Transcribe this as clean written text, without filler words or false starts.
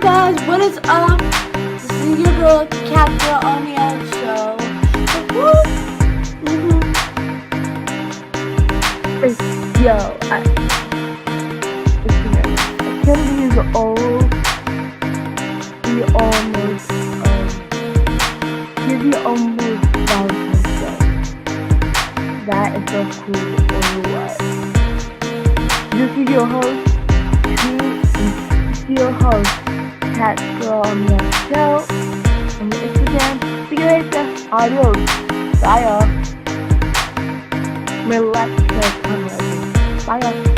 guys, what is up? This is your girl, Cat Girl on Meow show. Yo, Kennedy is old. We almost, he's the almost Valentine's Day. That is so cool, or what? This is your host, Cat Girl on Meow show. On the Instagram. See you later. Adios. Bye, y'all. Relax, guys. Bye, y'all.